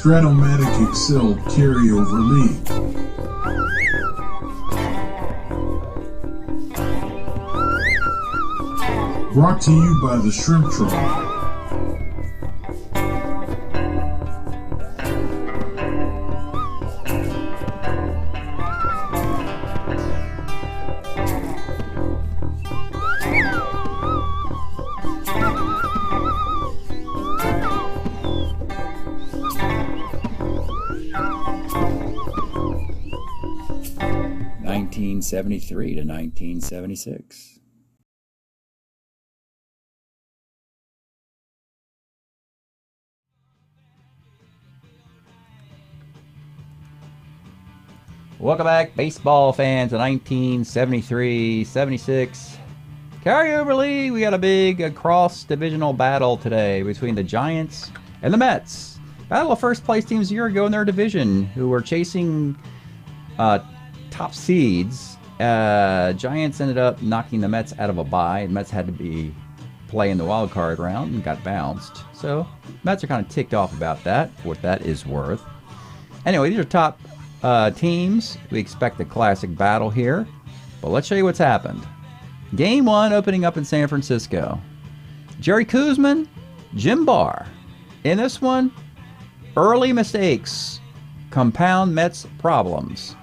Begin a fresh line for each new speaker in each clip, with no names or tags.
Strat-O-Matic Excel Carryover League. Brought to you by the Shrimp Troll.
(1973 to 1976). Welcome back, baseball fans, of 1973-76 Carryover League. We got a big cross-divisional battle today between the Giants and the Mets. Battle of first place teams a year ago in their division, who were chasing top seeds. Giants ended up knocking the Mets out of a bye. The Mets had to be playing the wild card round and got bounced. So Mets are kind of ticked off about that, for what that is worth. Anyway, these are top teams. We expect a classic battle here, but let's show you what's happened. Game 1 opening up in San Francisco. Jerry Koosman, Jim Barr. In this one, early mistakes compound Mets problems.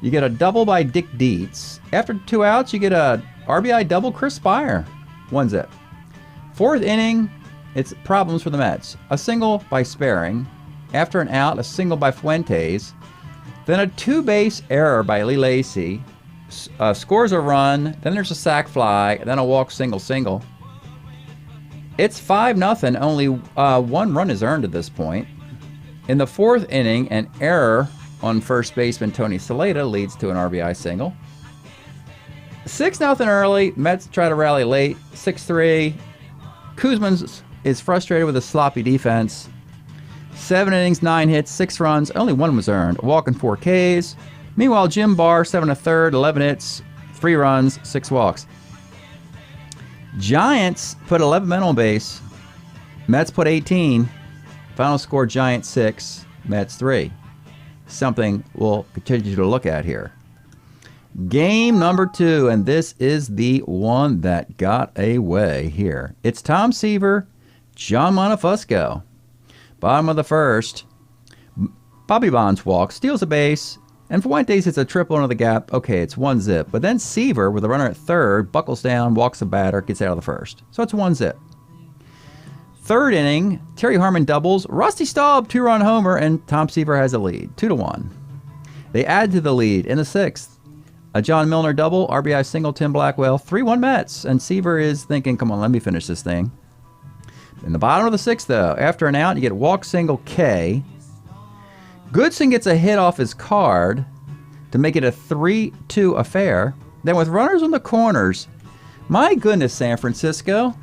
You get a double by Dick Dietz. After 2 outs, you get a RBI double, Chris Spire. 1-zip. 4th inning, it's problems for the Mets. A single by Sparing. After an out, a single by Fuentes. Then a 2-base error by Lee Lacy. Scores a run. Then there's a sac fly. And then a walk single. It's 5-0. Only 1 run is earned at this point. In the 4th inning, an error on first baseman Tony Saleta leads to an RBI single. 6-0 early. Mets try to rally late. 6-3. Koosman is frustrated with a sloppy defense. 7 innings, 9 hits, 6 runs. Only 1 was earned. A walk and 4 Ks. Meanwhile, Jim Barr, 7 1/3, 11 hits, 3 runs, 6 walks. Giants put 11 men on base. Mets put 18. Final score, Giants 6, Mets 3. Something we'll continue to look at here. Game number 2, and this is the one that got away here. It's Tom Seaver, John Montefusco. Bottom of the first, Bobby Bonds walks, steals a base, and Fuentes hits a triple into the gap. Okay, it's 1-zip. But then Seaver, with a runner at third, buckles down, walks the batter, gets out of the first. So it's 1-zip. 3rd inning, Terry Harmon doubles, Rusty Staub 2-run homer, and Tom Seaver has a lead, 2-1. They add to the lead in the 6th. A John Milner double, RBI single, Tim Blackwell, 3-1 Mets. And Seaver is thinking, come on, let me finish this thing. In the bottom of the 6th, though, after an out, you get walk single K. Goodson gets a hit off his card to make it a 3-2 affair. Then with runners on the corners, my goodness, San Francisco.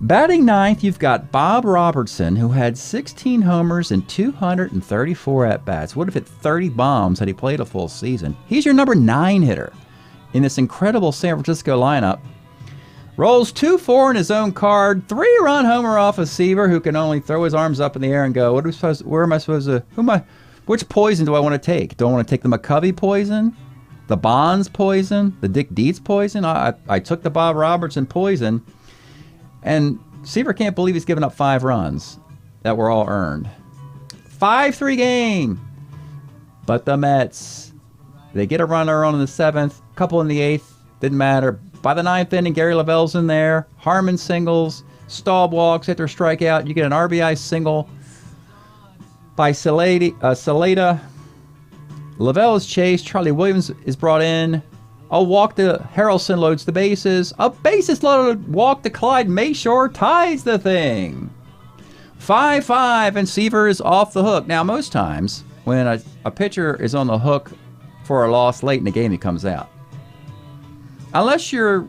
Batting 9th, you've got Bob Robertson, who had 16 homers and 234 at-bats. Would have hit 30 bombs had he played a full season. He's your number 9 hitter in this incredible San Francisco lineup. Rolls 2-4 in his own card. 3-run homer off of Seaver, who can only throw his arms up in the air and go, which poison do I want to take? Do I want to take the McCovey poison? The Bonds poison? The Dick Dietz poison? I took the Bob Robertson poison. And Seaver can't believe he's given up 5 runs that were all earned. 5-3 game. But the Mets, they get a runner on in the 7th, couple in the 8th, didn't matter. By the 9th inning, Gary Lavelle's in there. Harmon singles, Staub walks after a strikeout. You get an RBI single by Saleta. Lavelle is chased. Charlie Williams is brought in. A walk to Harrelson loads the bases. A bases loaded walk to Clyde Mayshore ties the thing. 5-5, and Seaver is off the hook. Now, most times, when a pitcher is on the hook for a loss late in the game, he comes out. Unless you're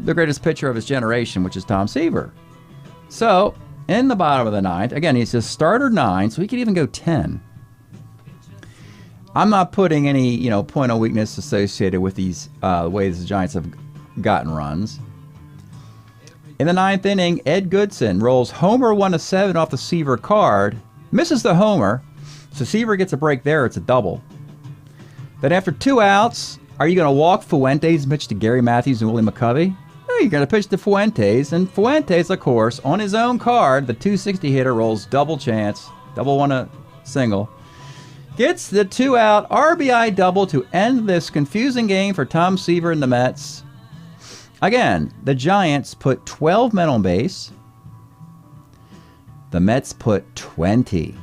the greatest pitcher of his generation, which is Tom Seaver. So, in the bottom of the 9th, again, he's a starter 9, so he could even go 10. I'm not putting any, point of weakness associated with these ways the Giants have gotten runs. In the 9th inning, Ed Goodson rolls homer 1-7 off the Seaver card Misses the homer. So Seaver gets a break there. It's a double. Then after 2 outs, are you going to walk Fuentes and pitch to Gary Matthews and Willie McCovey? No, you're going to pitch to Fuentes. And Fuentes, of course, on his own card, the 260 hitter rolls double chance. Double one a single. Gets the 2-out RBI double to end this confusing game for Tom Seaver and the Mets. Again, the Giants put 12 men on base. The Mets put 20.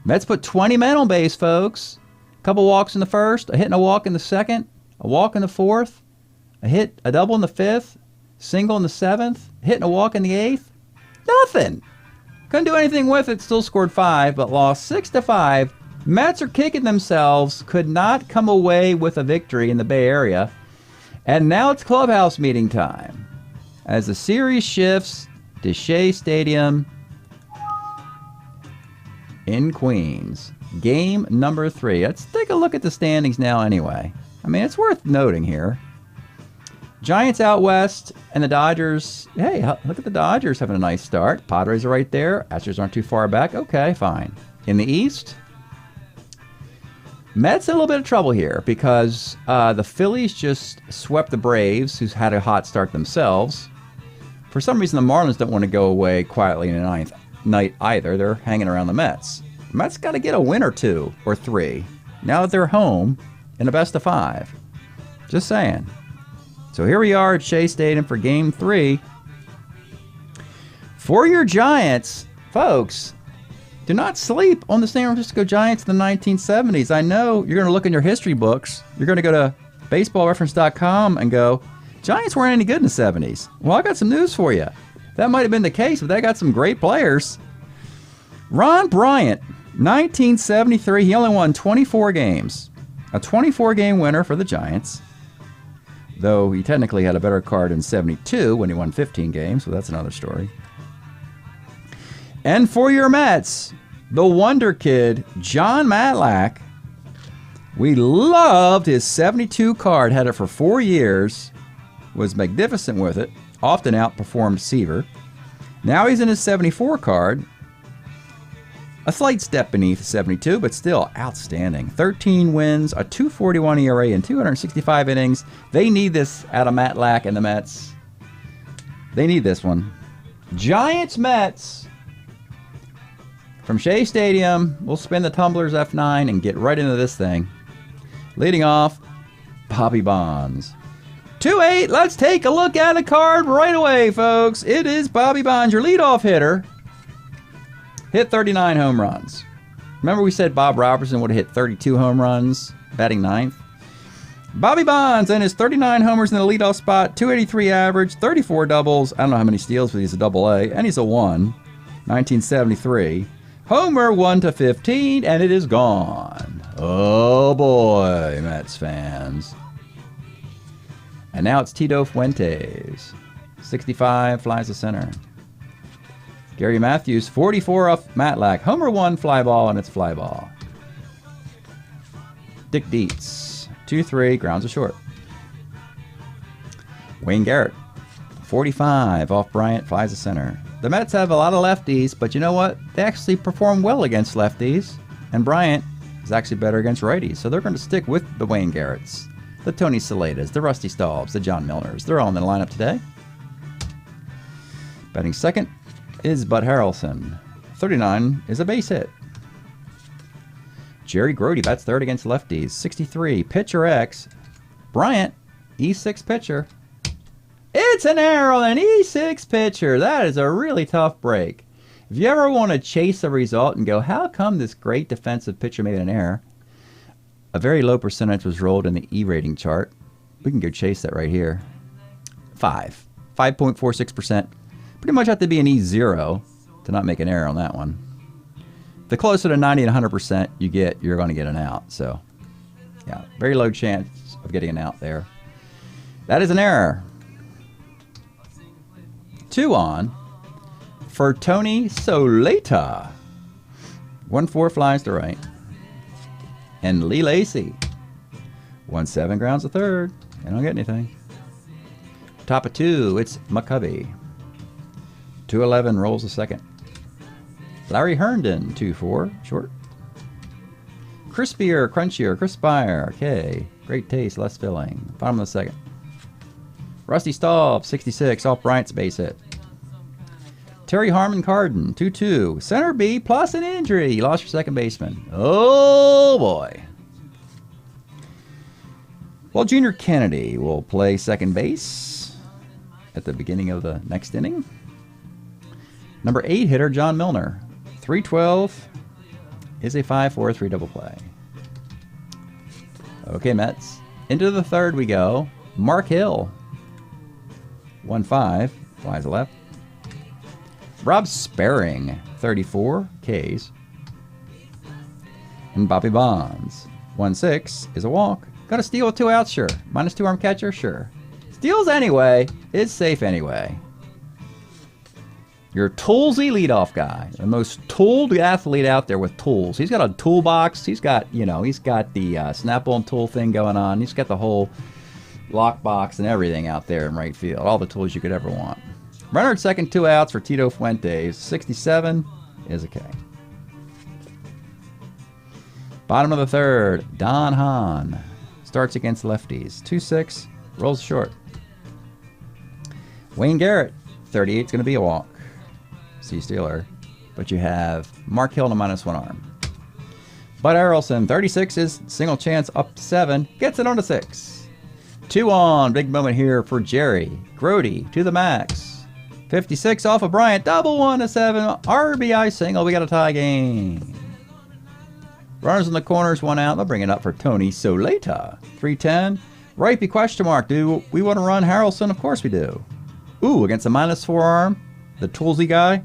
Mets put 20 men on base, folks. A couple walks in the first, a hit and a walk in the second, a walk in the fourth, a double in the fifth, single in the seventh, a hit and a walk in the eighth. Nothing. Couldn't do anything with it. Still scored 5, but lost 6-5. Mets are kicking themselves. Could not come away with a victory in the Bay Area. And now it's clubhouse meeting time as the series shifts to Shea Stadium in Queens. Game number 3. Let's take a look at the standings now anyway. I mean, it's worth noting here. Giants out west and the Dodgers. Hey, look at the Dodgers having a nice start. Padres are right there. Astros aren't too far back. Okay, fine. In the East, Mets in a little bit of trouble here because the Phillies just swept the Braves, who's had a hot start themselves. For some reason, the Marlins don't want to go away quietly in the ninth night either. They're hanging around the Mets. The Mets got to get a win or 2 or 3 now that they're home in a best of 5. Just saying. So here we are at Shea Stadium for Game 3. For your Giants, folks, do not sleep on the San Francisco Giants in the 1970s. I know you're going to look in your history books. You're going to go to baseballreference.com and go, Giants weren't any good in the 70s. Well, I got some news for you. That might have been the case, but they got some great players. Ron Bryant, 1973, he only won 24 games. A 24-game winner for the Giants. Though he technically had a better card in 72 when he won 15 games, so that's another story. And for your Mets, the wonder kid, John Matlack. We loved his 72 card, had it for 4 years, was magnificent with it, often outperformed Seaver. Now he's in his 74 card. A slight step beneath 72, but still outstanding. 13 wins, a 2.41 ERA in 265 innings. They need this out of Matlack and the Mets. They need this one. Giants-Mets from Shea Stadium. We'll spin the tumblers F9 and get right into this thing. Leading off, Bobby Bonds. 2-8, let's take a look at the card right away, folks. It is Bobby Bonds, your leadoff hitter. Hit 39 home runs. Remember we said Bob Robertson would have hit 32 home runs, batting 9th? Bobby Bonds and his 39 homers in the leadoff spot, 283 average, 34 doubles. I don't know how many steals, but he's a double A, and he's a 1. 1973. Homer 1-15, and it is gone. Oh boy, Mets fans. And now it's Tito Fuentes. 65, flies to center. Gary Matthews, 44 off Matlack. Homer 1, fly ball, and it's fly ball. Dick Dietz, 2-3, grounds a short. Wayne Garrett, 45 off Bryant, flies to center. The Mets have a lot of lefties, but you know what? They actually perform well against lefties, and Bryant is actually better against righties, so they're going to stick with the Wayne Garretts, the Tony Saletas, the Rusty Staubs, the John Millers. They're all in the lineup today. Batting second is Bud Harrelson. 39 is a base hit. Jerry Grody bats third against lefties. 63, pitcher X. Bryant, E6 pitcher. It's an error on an E6 pitcher. That is a really tough break. If you ever want to chase a result and go, how come this great defensive pitcher made an error? A very low percentage was rolled in the E rating chart. We can go chase that right here. 5.46%. Pretty much have to be an E0 to not make an error on that one. The closer to 90 and 100% you get, you're going to get an out. So, yeah, very low chance of getting an out there. That is an error. 2 on for Tony Soleta. 1-4 flies to right. And Lee Lacy. 1-7 grounds to third. They don't get anything. Top of 2, it's McCovey. 2-11 rolls a second. Larry Herndon, 2-4, short. Crispier, crunchier, crispier. Okay, great taste, less filling. Bottom of the second. Rusty Staub, 66, off Bryant's base hit. Terry Harmon Carden, 2-2. Center B plus an injury. You lost your second baseman. Oh, boy. Well, Junior Kennedy will play second base at the beginning of the next inning. Number 8 hitter, John Milner. 312 is a 5-4-3 double play. Okay, Mets. Into the third we go. Mark Hill. 1-5. Flies left. Rob Sparring. 34 Ks. And Bobby Bonds. 1-6 is a walk. Got a steal with 2 outs? Sure. -2 arm catcher? Sure. Steals anyway. Is safe anyway. Your toolsy leadoff guy. The most tooled athlete out there with tools. He's got a toolbox. He's got, he's got the Snap-on tool thing going on. He's got the whole lockbox and everything out there in right field. All the tools you could ever want. Runner at second, 2 outs for Tito Fuentes. 67 is a K. Bottom of the third, Don Hahn. Starts against lefties. 2-6, rolls short. Wayne Garrett, 38 is going to be a walk. C Steeler. But you have Mark Hill on a -1 arm. Bud Arrelson, 36 is single chance up 7. Gets it on to 6. 2 on. Big moment here for Jerry. Grody to the max. 56 off of Bryant. Double 1 to 7. RBI single. We got a tie game. Runners in the corners, 1 out. They'll bring it up for Tony Soleta. 310. Ripey question mark. Do we want to run Harrelson? Of course we do. Ooh, against a -4 arm. The toolsy guy.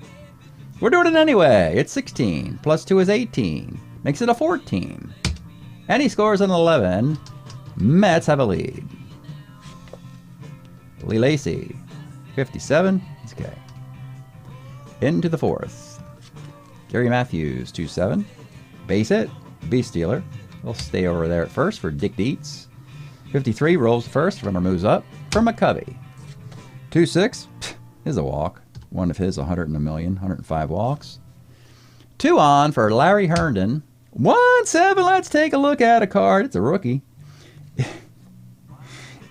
We're doing it anyway. It's 16. +2 is 18. Makes it a 14. And he scores an 11. Mets have a lead. Lee Lacy. 57. It's okay. Into the fourth. Gary Matthews. 2-7. Base hit. B Steeler. We'll stay over there at first for Dick Dietz. 53 rolls first. Runner moves up for McCovey. 2-6 is a walk. One of his 100 in a million. 105 walks. 2 on for Larry Herndon. 1-7. Let's take a look at a card. It's a rookie.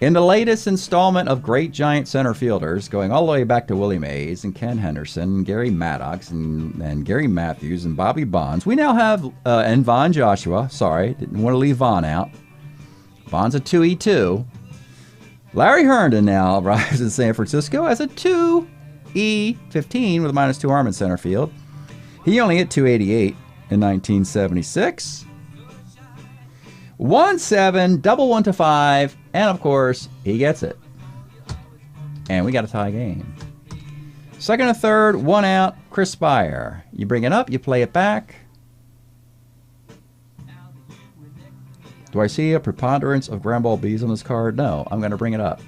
In the latest installment of great Giant center fielders, going all the way back to Willie Mays and Ken Henderson, Gary Maddox and Gary Matthews and Bobby Bonds, we now have, and Von Joshua, sorry, didn't want to leave Von out. Von's a 2E2. Larry Herndon now arrives in San Francisco as a 2E15 with a -2 arm in center field. He only hit 288 in 1976. 1-7, double 1 to 5, and of course, he gets it. And we got a tie game. Second and third, 1 out, Chris Spire. You bring it up, you play it back. Do I see a preponderance of ground ball Bs on this card? No, I'm going to bring it up.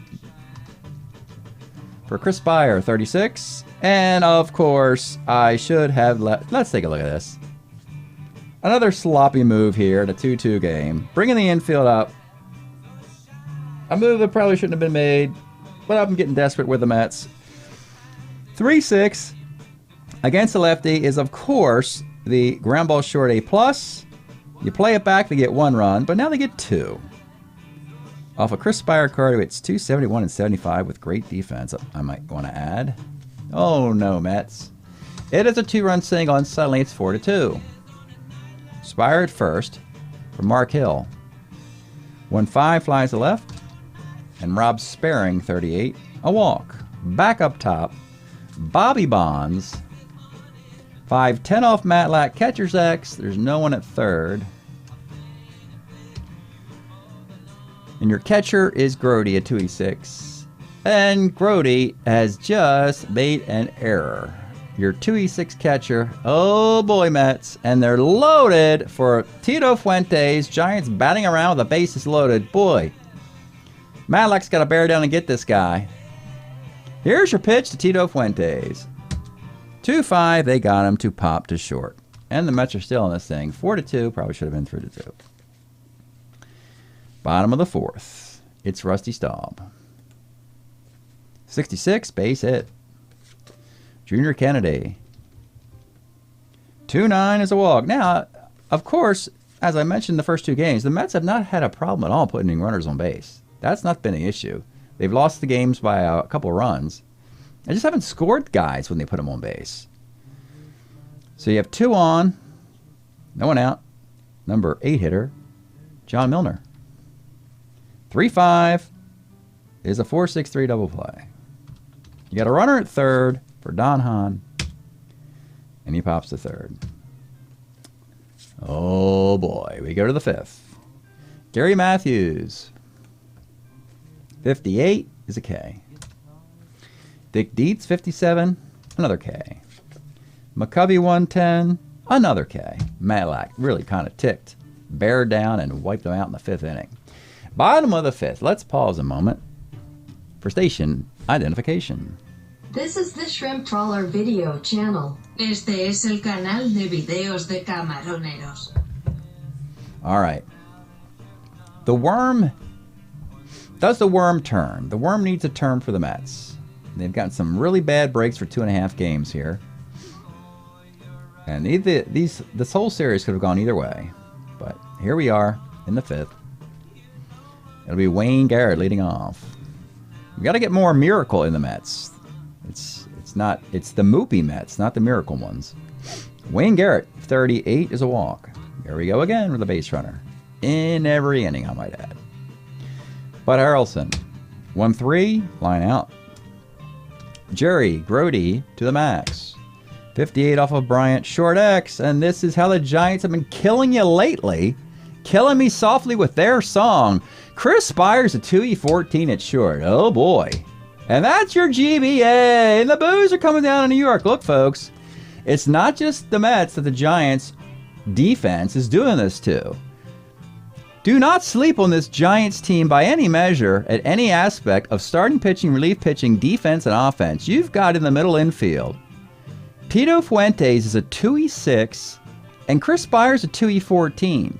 For Chris Spire, 36. And of course, I should have let's take a look at this. Another sloppy move here in a 2-2 game. Bringing the infield up. A move that probably shouldn't have been made, but I'm getting desperate with the Mets. 3-6 against the lefty is, of course, the ground ball short A+. You play it back, they get 1 run, but now they get 2. Off a Chris Spire card, it's 271 and 75 with great defense, I might want to add. Oh no, Mets. It is a 2-run single, and suddenly it's 4-2. Spire at first for Mark Hill. 1-5 flies to left. And Rob Sparring, 38, a walk. Back up top, Bobby Bonds. 5-10 off Matlack, catcher's X. There's no one at third. And your catcher is Grody at 2E6. And Grody has just made an error. Your 2E6 catcher, oh boy, Mets, and they're loaded for Tito Fuentes. Giants batting around with the bases loaded. Boy, Matlack's got to bear down and get this guy. Here's your pitch to Tito Fuentes. 2-5, they got him to pop to short. And the Mets are still in this thing. 4-2, probably should have been 3-2. Bottom of the fourth, it's Rusty Staub. 66, base hit. Junior Kennedy. 2-9 is a walk. Now, of course, as I mentioned the first two games, the Mets have not had a problem at all putting runners on base. That's not been an issue. They've lost the games by a couple of runs. They just haven't scored guys when they put them on base. So you have 2 on, no one out. Number 8 hitter, John Milner. 3-5 is a 4-6-3 double play. You got a runner at third for Don Hahn, and he pops to third. Oh boy, we go to the 5th. Gary Matthews. 58 is a K. Dick Dietz, 57, another K. McCovey, 110, another K. Matlack really kind of ticked, bared down, and wiped them out in the 5th inning. Bottom of the 5th. Let's pause a moment for station identification.
This is the Shrimp Trawler video channel.
Este es el canal de videos de camaroneros.
All right. The worm. Does the worm turn? The worm needs a turn for the Mets. They've gotten some really bad breaks for 2.5 games here. And this whole series could have gone either way. But here we are in the 5th. It'll be Wayne Garrett leading off. We got to get more miracle in the Mets. It's the Moopy Mets, not the miracle ones. Wayne Garrett, 38 is a walk. Here we go again with a base runner. In every inning, I might add. Bud Harrelson, 1-3, line out. Jerry Grody to the max. 58 off of Bryant, short X, and this is how the Giants have been killing you lately. Killing me softly with their song. Chris Spires, a 2E14 at short. Oh boy. And that's your GBA. And the boos are coming down in New York. Look, folks, it's not just the Mets that the Giants defense is doing this to. Do not sleep on this Giants team by any measure at any aspect of starting pitching, relief pitching, defense, and offense. You've got in the middle infield Tito Fuentes is a 2E6 and Chris Spires a 2E14.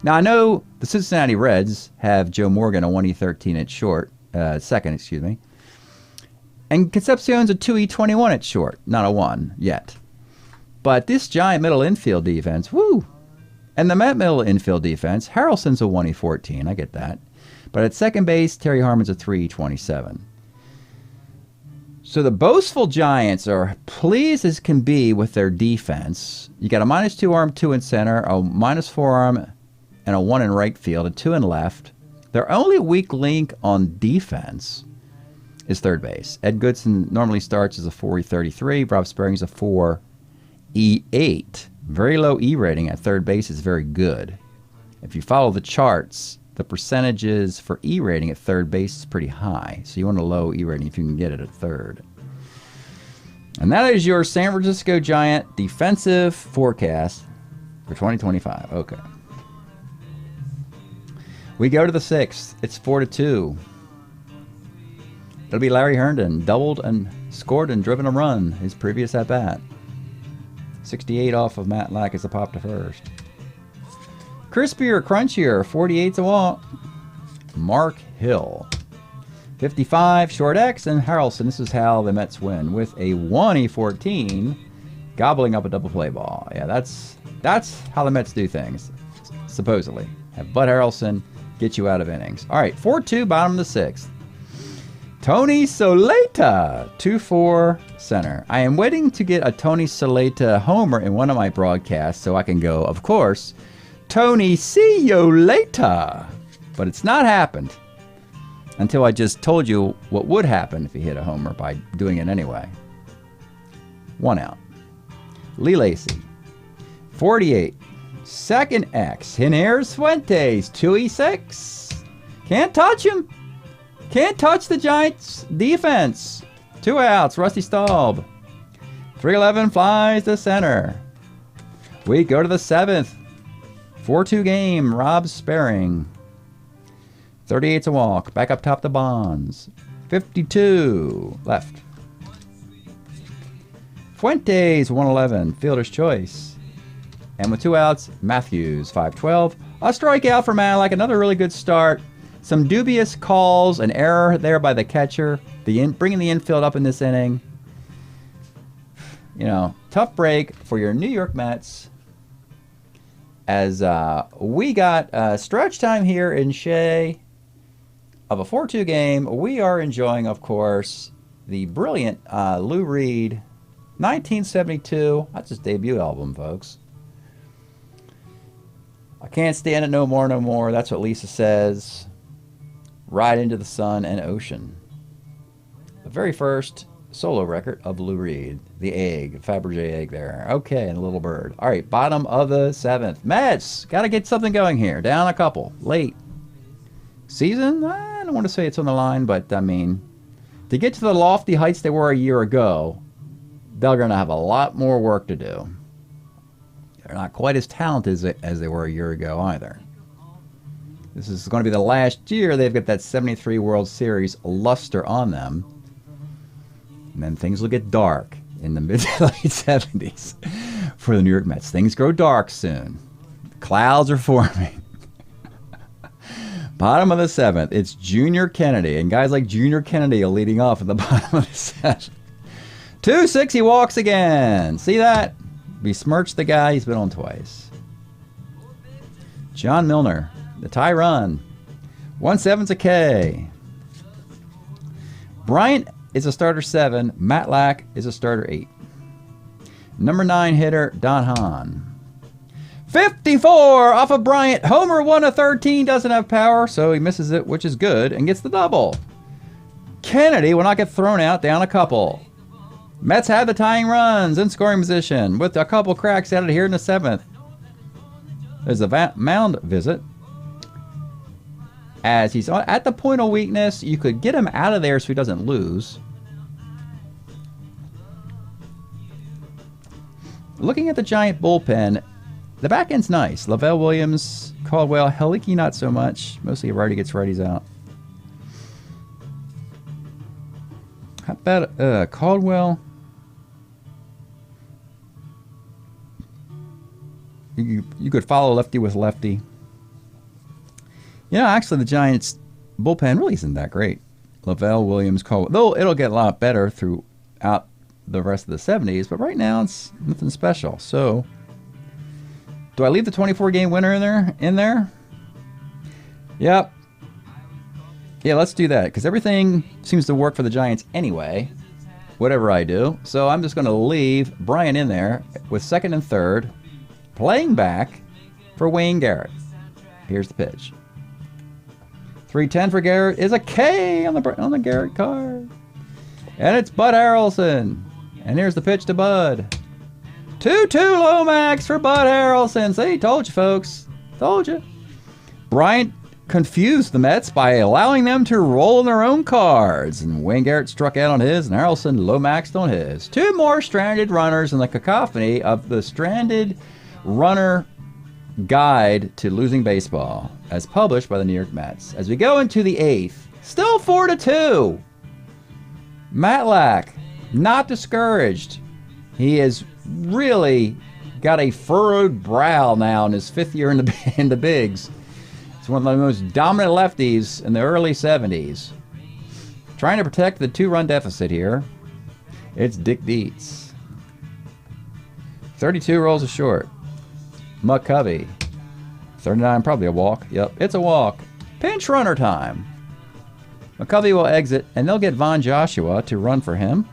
Now, I know the Cincinnati Reds have Joe Morgan, a 1E13 at short, second, excuse me. And Concepcion's a 2E21 at short, not a 1 yet. But this Giant middle infield defense, woo! And the Met middle infield defense, Harrelson's a 1E14, I get that. But at second base, Terry Harmon's a 3E27. So the boastful Giants are pleased as can be with their defense. You got a -2 arm, 2 in center, a -4 arm, and a 1 in right field, a 2 in left. Their only weak link on defense is third base. Ed Goodson normally starts as a 4E33. Rob Sperring's a 4E8. Very low E rating at third base is very good. If you follow the charts, the percentages for E rating at third base is pretty high. So you want a low E rating if you can get it at third. And that is your San Francisco Giant defensive forecast for 2025. Okay. We go to the 6th. It's 4-2. It'll be Larry Herndon, doubled and scored and driven a run his previous at bat. 68 off of Matt Lack as a pop to first. Crispier, crunchier, 48's a walk. Mark Hill. 55, short X, and Harrelson. This is how the Mets win with a 1E14, gobbling up a double play ball. Yeah, that's how the Mets do things, supposedly. Have Bud Harrelson get you out of innings. All right, 4-2, bottom of the 6th. Tony Soleta, 2-4 center. I am waiting to get a Tony Soleta homer in one of my broadcasts so I can go, of course, Tony, see you later. But it's not happened until I just told you what would happen if he hit a homer by doing it anyway. 1 out. Lee Lacy, 48. Second X. Hiner Fuentes, 2E6. Can't touch him. Can't touch the Giants' defense. 2 outs. Rusty Staub. 311 flies to center. We go to the 7th. 4-2 game. Rob Sperring. 38's a walk. Back up top to Bonds. 52 left. Fuentes, 111. Fielder's choice. And with 2 outs, Matthews, 5-12. A strikeout for Malak. Another really good start. Some dubious calls, an error there by the catcher. Bringing the infield up in this inning. you know, tough break for your New York Mets. As we got stretch time here in Shea of a 4-2 game. We are enjoying, of course, the brilliant Lou Reed 1972. That's his debut album, folks. I can't stand it no more, no more. That's what Lisa says. Ride into the sun and ocean. The very first solo record of Lou Reed. The egg, Fabergé egg there. Okay, and a little bird. All right, bottom of the 7th. Mets, got to get something going here. Down a couple. Late. Season? I don't want to say it's on the line, but I mean, to get to the lofty heights they were a year ago, they're going to have a lot more work to do. They're not quite as talented as they were a year ago either. This is going to be the last year they've got that 73 World Series luster on them. And then things will get dark in the mid to late 70s for the New York Mets. Things grow dark soon. Clouds are forming. Bottom of the 7th, it's Junior Kennedy. And guys like Junior Kennedy are leading off at the bottom of the 7th. 2-6, he walks again. See that? Besmirched the guy he's been on twice. John Milner, the tie run. 1-7's a K. Bryant is a starter 7. Matlack is a starter 8. Number 9 hitter, Don Hahn. 54 off of Bryant. Homer 1 of 13, doesn't have power, so he misses it, which is good, and gets the double. Kennedy will not get thrown out, down a couple. Mets have the tying runs in scoring position with a couple cracks added here in the 7th. There's a mound visit. As he's at the point of weakness, you could get him out of there so he doesn't lose. Looking at the Giant bullpen, the back end's nice. Lavelle Williams, Caldwell, Helike not so much. Mostly a righty gets righties out. How about Caldwell? You could follow lefty with lefty. You know, actually, the Giants' bullpen really isn't that great. Lavelle, Williams, Caldwell. Though it'll get a lot better throughout the rest of the 70s, but right now it's nothing special. So, do I leave the 24-game winner in there? Yep. Yeah, let's do that, because everything seems to work for the Giants anyway, whatever I do. So I'm just going to leave Brian in there with 2nd and 3rd, playing back for Wayne Garrett. Here's the pitch. 3-10 for Garrett is a K on the Garrett card. And it's Bud Harrelson. And here's the pitch to Bud. 2-2 Lomax for Bud Harrelson. See, told you, folks. Told you. Bryant confused the Mets by allowing them to roll their own cards. And Wayne Garrett struck out on his, and Harrelson Lomaxed on his. 2 more stranded runners in the cacophony of the stranded runner guide to losing baseball, as published by the New York Mets. As we go into the 8th, still 4-2. Matlack, not discouraged. He has really got a furrowed brow now in his 5th year in the bigs. He's one of the most dominant lefties in the early 70s. Trying to protect the 2-run deficit here. It's Dick Dietz. 32 rolls a short. McCovey. 39, probably a walk. Yep, it's a walk. Pinch runner time. McCovey will exit, and they'll get Von Joshua to run for him.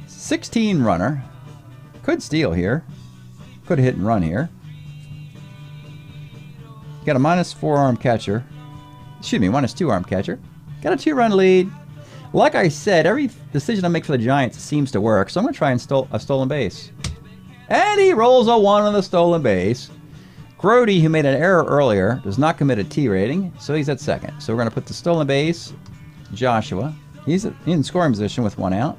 16 runner. Could steal here. Could hit and run here. Got a -4 arm catcher. Excuse me, -2 arm catcher. Got a 2-run lead. Like I said, every decision I make for the Giants seems to work, so I'm going to try and a stolen base. And he rolls a 1 on the stolen base. Grody, who made an error earlier, does not commit a T rating, so he's at 2nd. So we're going to put the stolen base, Joshua. He's in scoring position with 1 out.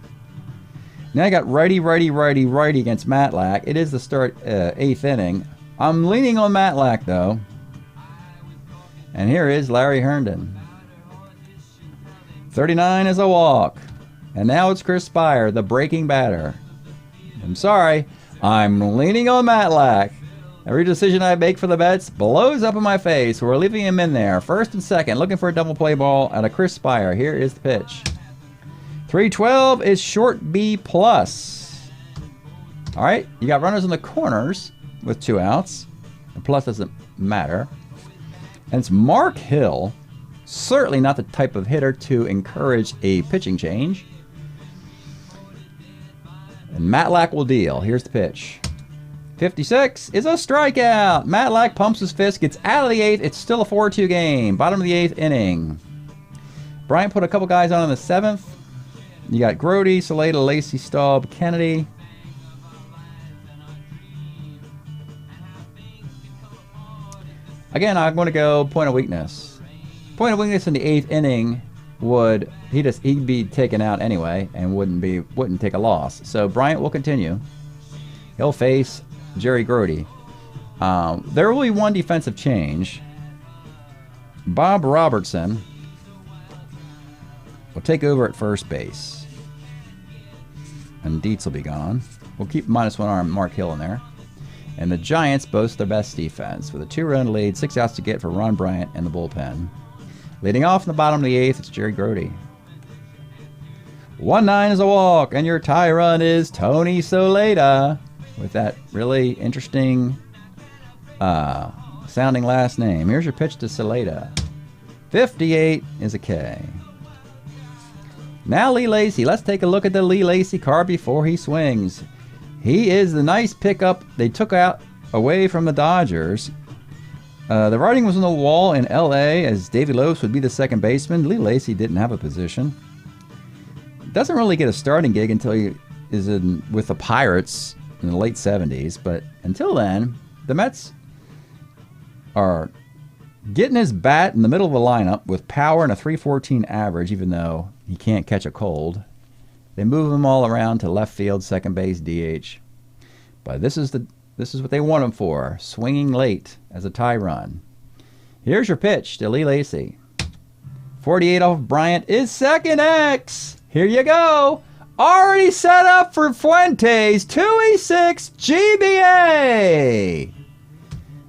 Now I got righty against Matlack. It is the start 8th inning. I'm leaning on Matlack, though. And here is Larry Herndon. 39 is a walk. And now it's Chris Spire, the breaking batter. I'm sorry. I'm leaning on Matlack. Every decision I make for the Mets blows up in my face. We're leaving him in there. 1st and 2nd, looking for a double play ball out of Chris Spire. Here is the pitch. 312 is short B plus. All right, you got runners in the corners with 2 outs. The plus doesn't matter. And it's Mark Hill. Certainly not the type of hitter to encourage a pitching change. And Matlack will deal. Here's the pitch. 56 is a strikeout. Matlack pumps his fist, gets out of the 8th. It's still a 4-2 game. Bottom of the 8th inning. Bryant put a couple guys on in the 7th. You got Grody, Saleda, Lacey, Staub, Kennedy. Again, I'm going to go point of weakness. Point of weakness in the 8th inning would he'd be taken out anyway and wouldn't take a loss. So Bryant will continue. He'll face Jerry Grody. There will be one defensive change. Bob Robertson will take over at first base. And Dietz will be gone. We'll keep -1 arm Mark Hill in there. And the Giants boast their best defense with a 2-run lead, 6 outs to get for Ron Bryant and the bullpen. Leading off in the bottom of the 8th, it's Jerry Grody. 1-9 is a walk, and your tie run is Tony Soleda with that really interesting sounding last name. Here's your pitch to Soleda. 58 is a K. Now Lee Lacy. Let's take a look at the Lee Lacy card before he swings. He is the nice pickup they took out away from the Dodgers. The writing was on the wall in L.A. as Davey Lopes would be the second baseman. Lee Lacy didn't have a position. Doesn't really get a starting gig until he is with the Pirates in the late 70s. But until then, the Mets are getting his bat in the middle of the lineup with power and a .314 average, even though he can't catch a cold. They move him all around to left field, second base, DH. But this is what they want him for, swinging late as a tie run. Here's your pitch to Lee Lacy. 48 off Bryant is second X. Here you go. Already set up for Fuentes, 2E6 GBA.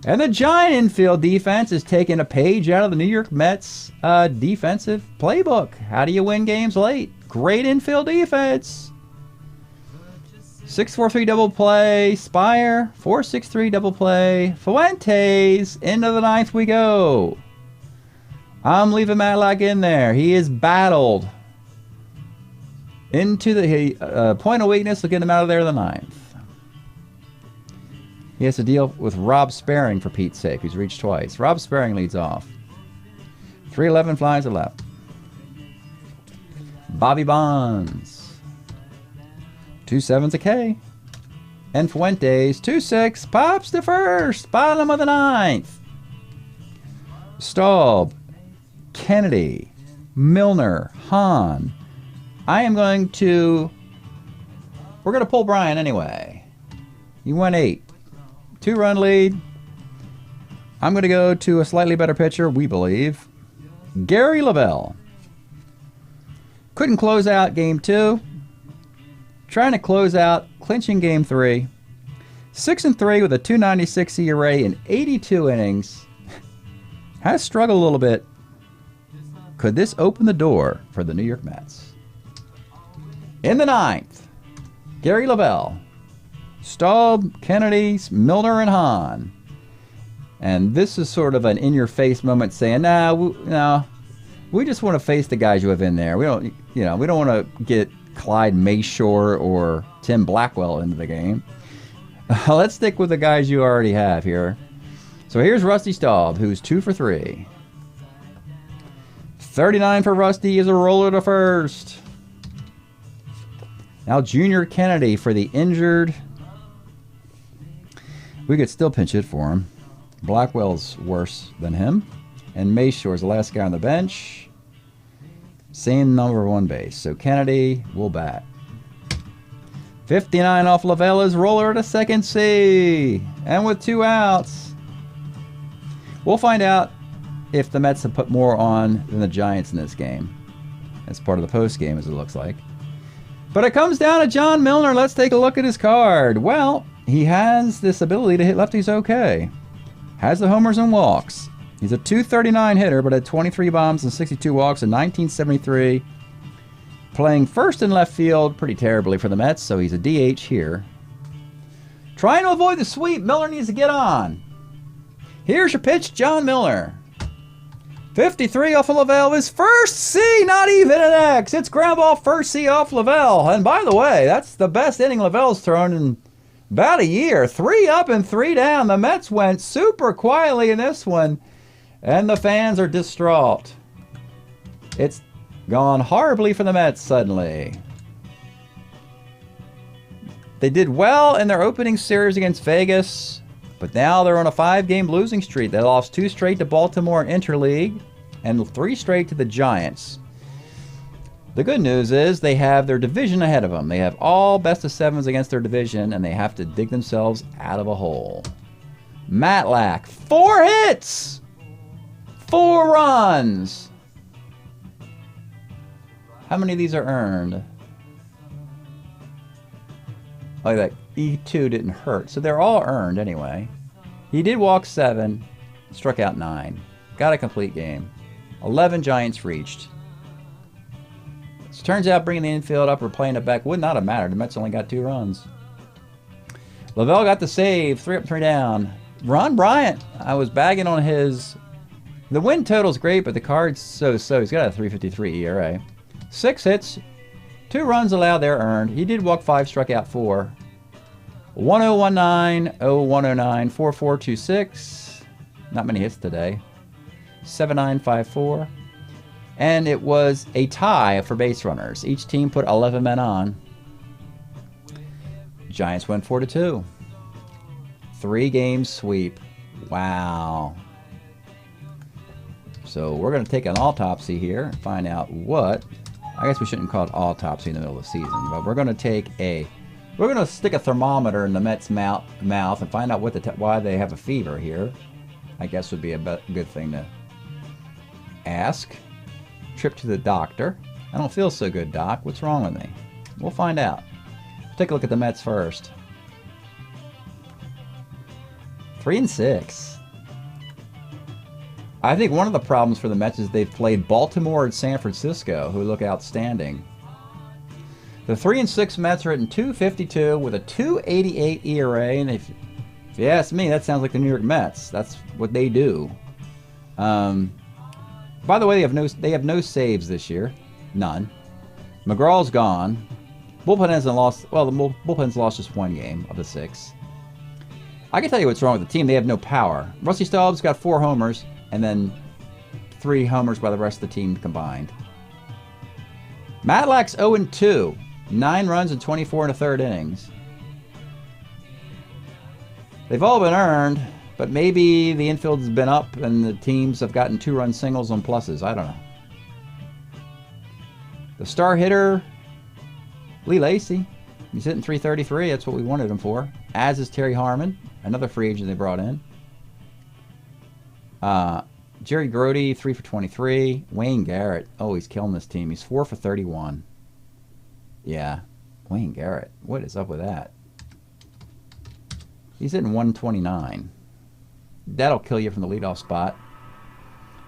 And the Giant infield defense is taking a page out of the New York Mets defensive playbook. How do you win games late? Great infield defense. 6-4-3 double play. Spire. 4-6-3 double play. Fuentes. Into the 9th we go. I'm leaving Matlack in there. He is battled. Into the point of weakness will get him out of there in the 9th. He has to deal with Rob Sparing, for Pete's sake, who's reached twice. Rob Sparing leads off. 3-11 flies to left. Bobby Bonds. 2-7's a K. And Fuentes, 2-6, pops to first. Bottom of the 9th. Staub. Kennedy. Milner. Hahn. We're going to pull Brian anyway. He went 8. 2-run lead. I'm going to go to a slightly better pitcher, we believe. Gary Lavelle. Couldn't close out game 2. Trying to close out, clinching game 3. 6-3 with a .296 ERA in 82 innings. Has struggled a little bit. Could this open the door for the New York Mets? In the 9th, Gary Lavelle. Staub, Kennedy, Milner, and Hahn. And this is sort of an in-your-face moment saying, we just want to face the guys you have in there. We don't want to get Clyde Mayshore or Tim Blackwell into the game. Let's stick with the guys you already have here. So here's Rusty Staub, who's 2 for 3. 39 for Rusty is a roller to first. Now Junior Kennedy for the injured. We could still pinch it for him. Blackwell's worse than him. And Mayshore's the last guy on the bench. Same number one base. So Kennedy will bat. 59 off Lavella's roller to second C. And with 2 outs. We'll find out if the Mets have put more on than the Giants in this game. That's part of the post game, as it looks like. But it comes down to John Milner. Let's take a look at his card. Well, he has this ability to hit lefties okay. Has the homers and walks. He's a .239 hitter, but had 23 bombs and 62 walks in 1973 playing first and left field pretty terribly for the Mets, so he's a DH here. Trying to avoid the sweep. Miller needs to get on. Here's your pitch, John Miller. 53 off of Lavelle. His first C, not even an X. It's ground ball first C off Lavelle. And by the way, that's the best inning Lavelle's thrown in about a year. 3 up and 3 down. The Mets went super quietly in this one, and the fans are distraught. It's gone horribly for the Mets suddenly. They did well in their opening series against Vegas, but now they're on a 5-game losing streak. They lost 2 straight to Baltimore in Interleague and 3 straight to the Giants. The good news is they have their division ahead of them. They have all best of 7s against their division, and they have to dig themselves out of a hole. Matlack, 4 hits, 4 runs. How many of these are earned? Oh, that E2 didn't hurt. So they're all earned anyway. He did walk 7, struck out 9. Got a complete game. 11 Giants reached. So turns out bringing the infield up or playing it back would not have mattered. The Mets only got 2 runs. Lavelle got the save. 3 up, 3 down. Ron Bryant, I was bagging on his... The win total's great, but the card's so-so. He's got a 3.53 ERA. 6 hits. 2 runs allowed there earned. He did walk 5, struck out 4. 1019, 0109, 4426. Not many hits today. 7954. And it was a tie for base runners. Each team put 11 men on. Giants went 4-2. 3-game sweep. Wow. So we're going to take an autopsy here and find out what... I guess we shouldn't call it autopsy in the middle of the season, but we're going to take a... We're going to stick a thermometer in the Mets' mouth and find out what why they have a fever here. I guess would be a good thing to ask. Trip to the doctor. I don't feel so good, Doc. What's wrong with me? We'll find out. Take a look at the Mets first. 3-6. I think one of the problems for the Mets is they've played Baltimore and San Francisco, who look outstanding. The 3-6 Mets are hitting .252 with a .288 ERA, and if you ask me, that sounds like the New York Mets. That's what they do. By the way, they have no saves this year, none. McGraw's gone. Bullpen hasn't lost. Well, the bullpen's lost just 1 game of the 6. I can tell you what's wrong with the team. They have no power. Rusty Staub's got 4 homers. And then 3 homers by the rest of the team combined. Matlack's 0-2. 9 runs and 24 1/3 innings. They've all been earned, but maybe the infield's been up and the teams have gotten 2-run singles on pluses. I don't know. The star hitter, Lee Lacy. He's hitting .333. That's what we wanted him for. As is Terry Harmon, another free agent they brought in. Jerry Grody, 3 for 23. Wayne Garrett, oh, he's killing this team. He's 4 for 31. Yeah, Wayne Garrett. What is up with that? He's hitting 129. That'll kill you from the leadoff spot.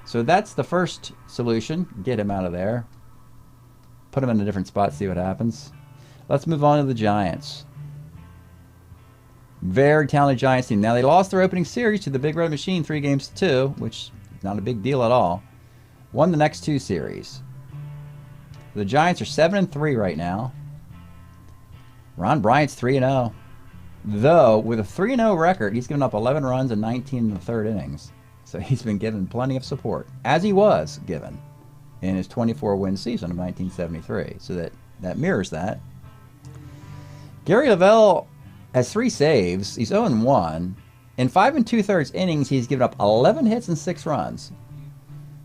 So that's the first solution. Get him out of there. Put him in a different spot, see what happens. Let's move on to the Giants. Very talented Giants team. Now, they lost their opening series to the Big Red Machine 3-2, which is not a big deal at all. Won the next 2 series. The Giants are 7-3 right now. Ron Bryant's 3-0. Though, with a 3-0 record, he's given up 11 runs and 19 1/3 innings. So he's been given plenty of support, as he was given in his 24-win season of 1973. So that mirrors that. Gary Lavelle has 3 saves. He's 0-1. In 5 2/3 innings, he's given up 11 hits and 6 runs.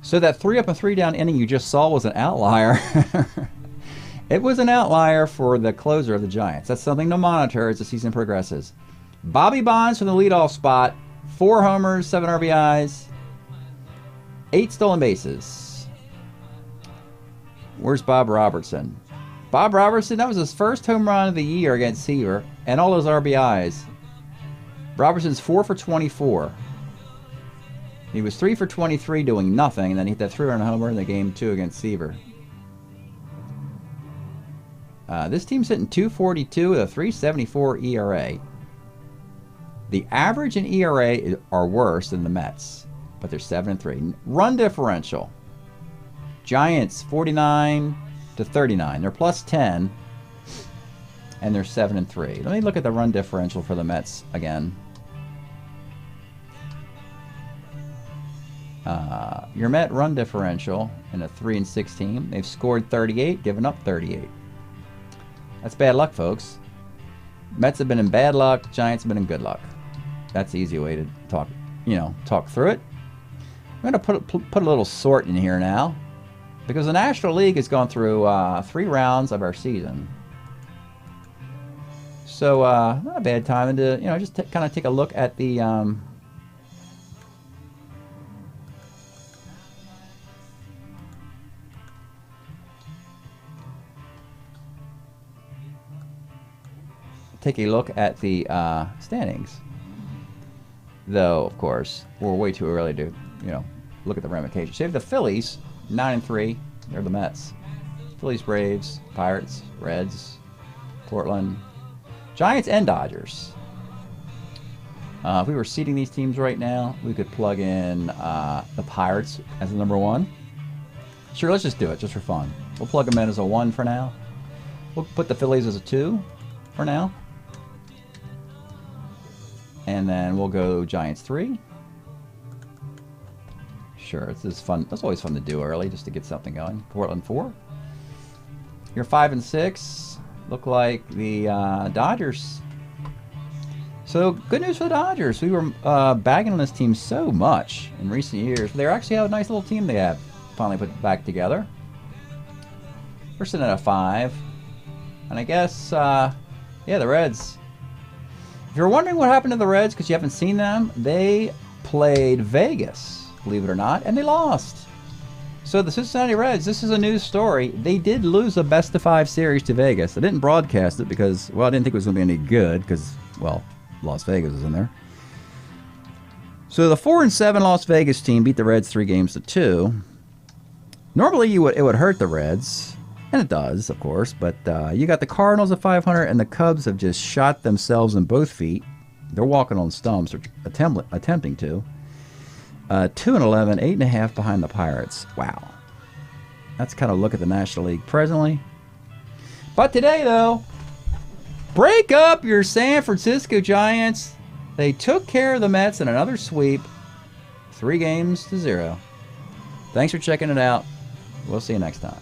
So that 3 up and 3 down inning you just saw was an outlier. It was an outlier for the closer of the Giants. That's something to monitor as the season progresses. Bobby Bonds from the leadoff spot. 4 homers, 7 RBIs, 8 stolen bases. Where's Bob Robertson? Bob Robertson, that was his first home run of the year against Seaver, and all those RBIs. Robertson's 4 for 24. He was 3 for 23 doing nothing, and then he hit that 3-run homer in the game 2 against Seaver. This team's hitting 242 with a 374 ERA. The average and ERA are worse than the Mets, but they're 7-3. Run differential. Giants 49 to 39. They're plus 10, and they're 7-3. Let me look at the run differential for the Mets again. Your Met run differential in a 3-6 team. They've scored 38, given up 38. That's bad luck, folks. Mets have been in bad luck. Giants have been in good luck. That's the easy way to talk through it. I'm going to put a little sort in here now, because the National League has gone through 3 rounds of our season. So not a bad time to just kind of take a look at the standings. Though, of course, we're way too early to, look at the ramifications. So you have the Phillies, 9-3. They're the Mets. Phillies, Braves, Pirates, Reds, Portland, Giants, and Dodgers. If we were seeding these teams right now, we could plug in the Pirates as the number 1. Sure, let's just do it, just for fun. We'll plug them in as a 1 for now. We'll put the Phillies as a 2 for now. And then we'll go Giants 3. Sure, this is fun. That's always fun to do early, just to get something going. Portland 4. Your 5 and 6 look like the Dodgers. So good news for the Dodgers. We were bagging on this team so much in recent years. They actually have a nice little team they have finally put back together. We're sitting at a 5. And I guess, yeah, the Reds. If you're wondering what happened to the Reds because you haven't seen them, they played Vegas, believe it or not, and they lost. So the Cincinnati Reds, this is a news story. They did lose a best-of-5 series to Vegas. I didn't broadcast it because, well, I didn't think it was going to be any good because, well, Las Vegas is in there. So the 4-7 Las Vegas team beat the Reds 3-2. Normally it would hurt the Reds. And it does, of course, but you got the Cardinals at 500, and the Cubs have just shot themselves in both feet. They're walking on stumps, or attempting to. 2-11, 8.5 behind the Pirates. Wow. That's kind of a look at the National League presently. But today, though, break up your San Francisco Giants. They took care of the Mets in another sweep, 3-0. Thanks for checking it out. We'll see you next time.